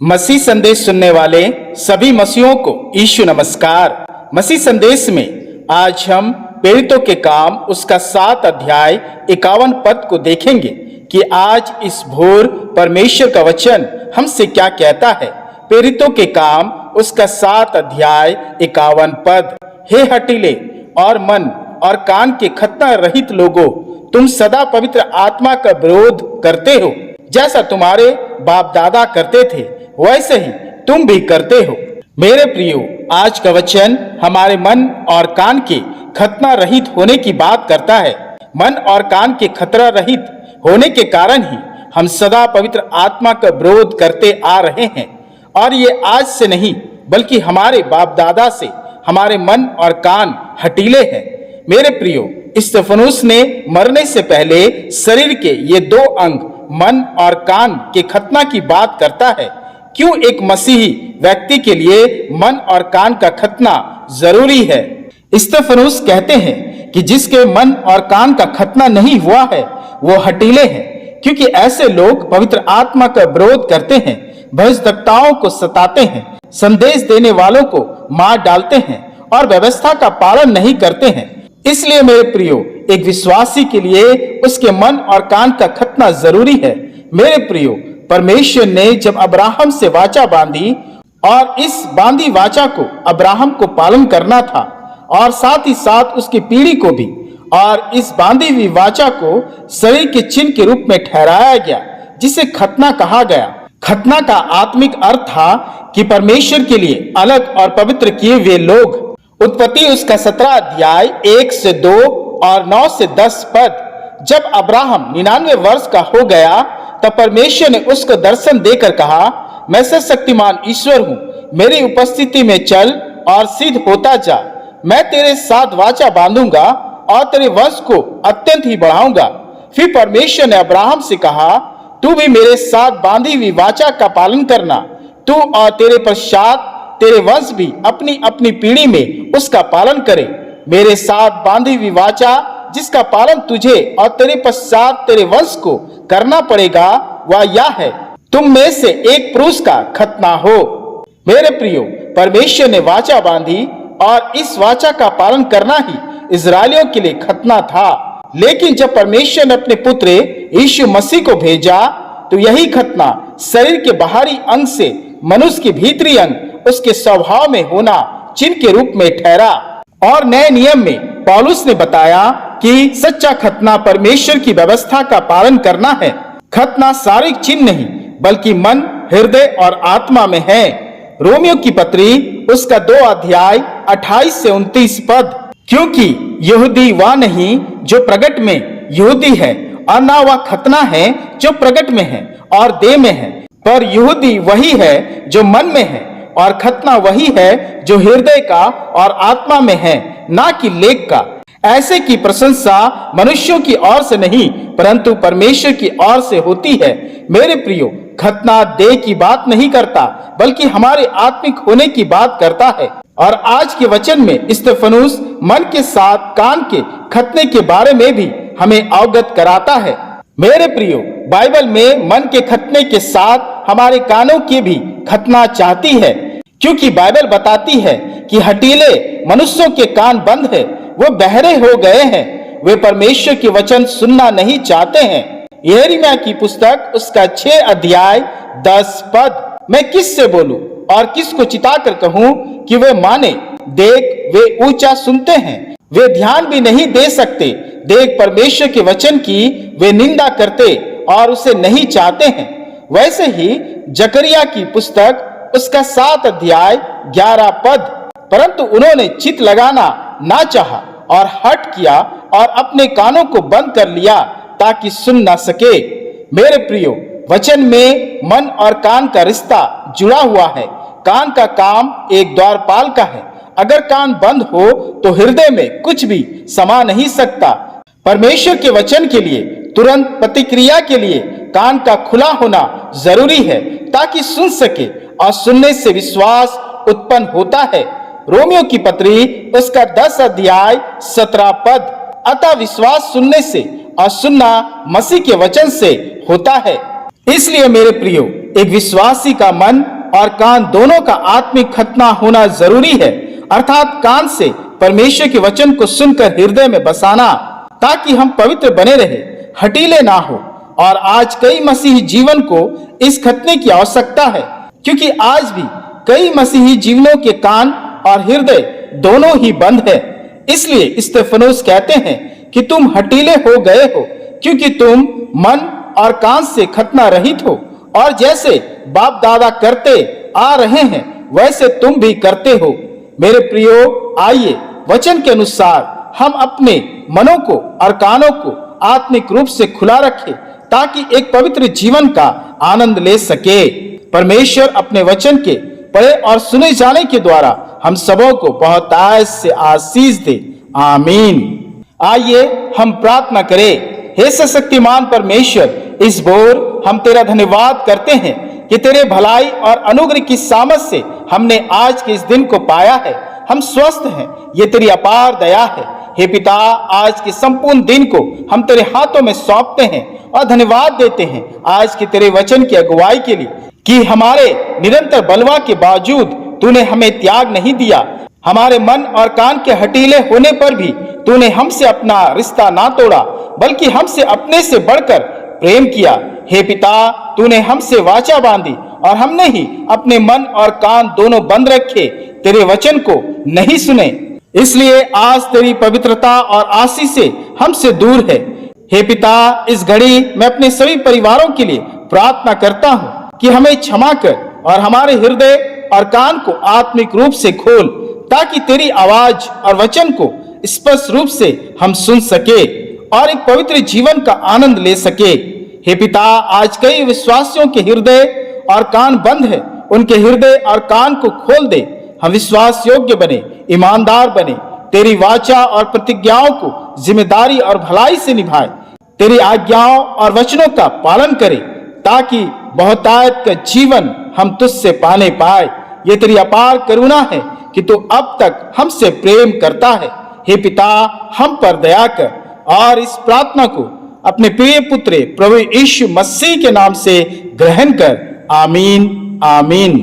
मसीह संदेश सुनने वाले सभी मसीहों को यीशु नमस्कार। मसीह संदेश में आज हम प्रेरितों के काम उसका 7 अध्याय 51 पद को देखेंगे कि आज इस भोर परमेश्वर का वचन हमसे क्या कहता है। प्रेरितों के काम उसका 7 अध्याय 51 पद। हे हठीले और मन और कान के खतना रहित लोगों, तुम सदा पवित्र आत्मा का विरोध करते हो, जैसा तुम्हारे बाप दादा करते थे वैसे ही तुम भी करते हो। मेरे प्रियो, आज का वचन हमारे मन और कान के खतना रहित होने की बात करता है। मन और कान के खतरा रहित होने के कारण ही हम सदा पवित्र आत्मा का विरोध करते आ रहे हैं, और ये आज से नहीं बल्कि हमारे बाप दादा से हमारे मन और कान हठीले हैं। मेरे प्रियो, स्तिफनुस ने मरने से पहले शरीर के ये 2 अंग मन और कान के खतना की बात करता है। क्यों एक मसीही व्यक्ति के लिए मन और कान का खतना जरूरी है? स्तिफनुस कहते हैं कि जिसके मन और कान का खतना नहीं हुआ है वो हठीले हैं, क्योंकि ऐसे लोग पवित्र आत्मा का विरोध करते हैं, भविष्यद्वक्ताओं को सताते हैं, संदेश देने वालों को मार डालते हैं और व्यवस्था का पालन नहीं करते हैं। इसलिए मेरे प्रियो, एक विश्वासी के लिए उसके मन और कान का खतना जरूरी है। मेरे प्रियो, परमेश्वर ने जब अब्राहम से वाचा बांधी और इस बांधी वाचा को अब्राहम को पालन करना था और साथ ही साथ उसकी पीढ़ी को भी, और इस बांधी हुई वाचा को शरीर के चिन्ह के रूप में ठहराया गया, जिसे खतना कहा गया। खतना का आत्मिक अर्थ था कि परमेश्वर के लिए अलग और पवित्र किए हुए लोग। उत्पत्ति उसका 17 अध्याय 1 से 2 और 9 से 10 पद। जब अब्राहम 99 वर्ष का हो गया तब परमेश्वर ने उसको दर्शन देकर कहा, मैं सर्वशक्तिमान ईश्वर हूँ, मेरी उपस्थिति में चल और सिद्ध होता जा। मैं तेरे साथ वाचा बांधूंगा और तेरे वंश को अत्यंत ही बढ़ाऊंगा। फिर परमेश्वर ने अब्राहम से कहा, तू भी मेरे साथ बांधी हुई वाचा का पालन करना, तू और तेरे पश्चात तेरे वंश भी अपनी अपनी पीढ़ी में उसका पालन करे। मेरे साथ बांधी हुई वाचा जिसका पालन तुझे और तेरे पश्चात तेरे वंश को करना पड़ेगा, वह यह है, तुम में से एक पुरुष का खतना हो। मेरे प्रियो, परमेश्वर ने वाचा बांधी और इस वाचा का पालन करना ही इजरायलियों के लिए खतना था। लेकिन जब परमेश्वर ने अपने पुत्र यीशु मसीह को भेजा तो यही खतना शरीर के बाहरी अंग से मनुष्य के भीतरी अंग उसके स्वभाव में होना चिन्ह के रूप में ठहरा। और नए नियम में पौलुस ने बताया कि सच्चा खतना परमेश्वर की व्यवस्था का पालन करना है। खतना शारीरिक चिन्ह नहीं बल्कि मन, हृदय और आत्मा में है। रोमियो की पत्री उसका 2 अध्याय 28 से 29 पद। क्योंकि यहूदी वह नहीं जो प्रगट में यहूदी है, और ना वह खतना है जो प्रगट में है और देह में है, पर यहूदी वही है जो मन में है, और खतना वही है जो हृदय का और आत्मा में है, ना कि लेख का। ऐसे की प्रशंसा मनुष्यों की ओर से नहीं परंतु परमेश्वर की ओर से होती है। मेरे प्रियो, खतना देह की बात नहीं करता बल्कि हमारे आत्मिक होने की बात करता है। और आज के वचन में स्तिफनुस मन के साथ कान के खतने के बारे में भी हमें अवगत कराता है। मेरे प्रियो, बाइबल में मन के खतने के साथ हमारे कानों की भी खतना चाहती है, क्योंकि बाइबल बताती है कि हठीले मनुष्यों के कान बंद है, वो बहरे हो गए हैं, वे परमेश्वर के वचन सुनना नहीं चाहते हैं। यिर्मयाह की पुस्तक उसका 6 अध्याय 10 पद। मैं किससे बोलूं और किसको चिताकर कहूं कि वे माने? देख, वे ऊंचा सुनते हैं, वे ध्यान भी नहीं दे सकते। देख, परमेश्वर के वचन की वे निंदा करते और उसे नहीं चाहते हैं। वैसे ही जकरिया की पुस्तक उसका 7 अध्याय 11 पद। परंतु उन्होंने चित लगाना ना चाहा और हट किया और अपने कानों को बंद कर लिया ताकि सुन ना सके। मेरे प्रियो, वचन में मन और कान का रिश्ता जुड़ा हुआ है। कान का काम एक द्वारपाल का है। अगर कान बंद हो तो हृदय में कुछ भी समा नहीं सकता। परमेश्वर के वचन के लिए तुरंत प्रतिक्रिया के लिए कान का खुला होना जरूरी है ताकि सुन सके, और सुनने से विश्वास उत्पन्न होता है। रोमियो की पत्री उसका 10 अध्याय 17 पद। अतः विश्वास सुनने से और सुनना मसीह के वचन से होता है। इसलिए मेरे प्रियो, एक विश्वासी का मन और कान दोनों का आत्मिक खतना होना जरूरी है, अर्थात कान से परमेश्वर के वचन को सुनकर हृदय में बसाना, ताकि हम पवित्र बने रहे, हठीले ना हो। और आज कई मसीही जीवन को इस खतने की आवश्यकता है, क्योंकि आज भी कई मसीही जीवनों के कान और हृदय दोनों ही बंद है। इसलिए स्तेफनोस कहते हैं कि तुम हठीले हो गए हो, क्योंकि तुम मन और कान से खतना रहित हो, और जैसे बाप दादा करते आ रहे हैं वैसे तुम भी करते हो। मेरे प्रियो, आइए वचन के अनुसार हम अपने मनों को और कानों को आत्मिक रूप से खुला रखें, ताकि एक पवित्र जीवन का आनंद ले सके। परमेश्वर अपने वचन के पढ़े और सुने जाने के द्वारा हम सबों को बहुतायत से आशीष दे। आमीन। आइए हम प्रार्थना करें। हे सशक्तिमान परमेश्वर, इस भोर हम तेरा धन्यवाद करते हैं कि तेरे भलाई और अनुग्रह की सामर्थ से हमने आज के इस दिन को पाया है। हम स्वस्थ हैं, ये तेरी अपार दया है। हे पिता, आज के संपूर्ण दिन को हम तेरे हाथों में सौंपते हैं और धन्यवाद देते हैं आज के तेरे वचन की अगुवाई के लिए, कि हमारे निरंतर बलवा के बावजूद तूने हमें त्याग नहीं दिया। हमारे मन और कान के हठीले होने पर भी तूने हमसे अपना रिश्ता ना तोड़ा, बल्कि हमसे अपने से बढ़कर प्रेम किया। हे पिता, तूने हमसे वाचा बांधी और हमने ही अपने मन और कान दोनों बंद रखे, तेरे वचन को नहीं सुने। इसलिए आज तेरी पवित्रता और आशीष से हमसे दूर है। हे पिता, इस घड़ी मैं अपने सभी परिवारों के लिए प्रार्थना करता हूँ कि हमें क्षमा कर और हमारे हृदय और कान को आत्मिक रूप से खोल, ताकि तेरी आवाज और वचन को स्पष्ट रूप से हम सुन सके और एक पवित्र जीवन का आनंद ले सके। हे पिता, आज कई विश्वासियों के हृदय और कान बंद है, उनके हृदय और कान को खोल दे। हम विश्वास योग्य बने, ईमानदार बने, तेरी वाचा और प्रतिज्ञाओं को जिम्मेदारी और भलाई से निभाए, तेरी आज्ञाओं और वचनों का पालन करें, ताकि बहुतायत का जीवन हम तुझसे पाने पाए। ये तेरी अपार करुणा है कि तू अब तक हमसे प्रेम करता है। हे पिता, हम पर दया कर और इस प्रार्थना को अपने प्रिय पुत्र प्रभु यीशु मसीह के नाम से ग्रहण कर। आमीन, आमीन।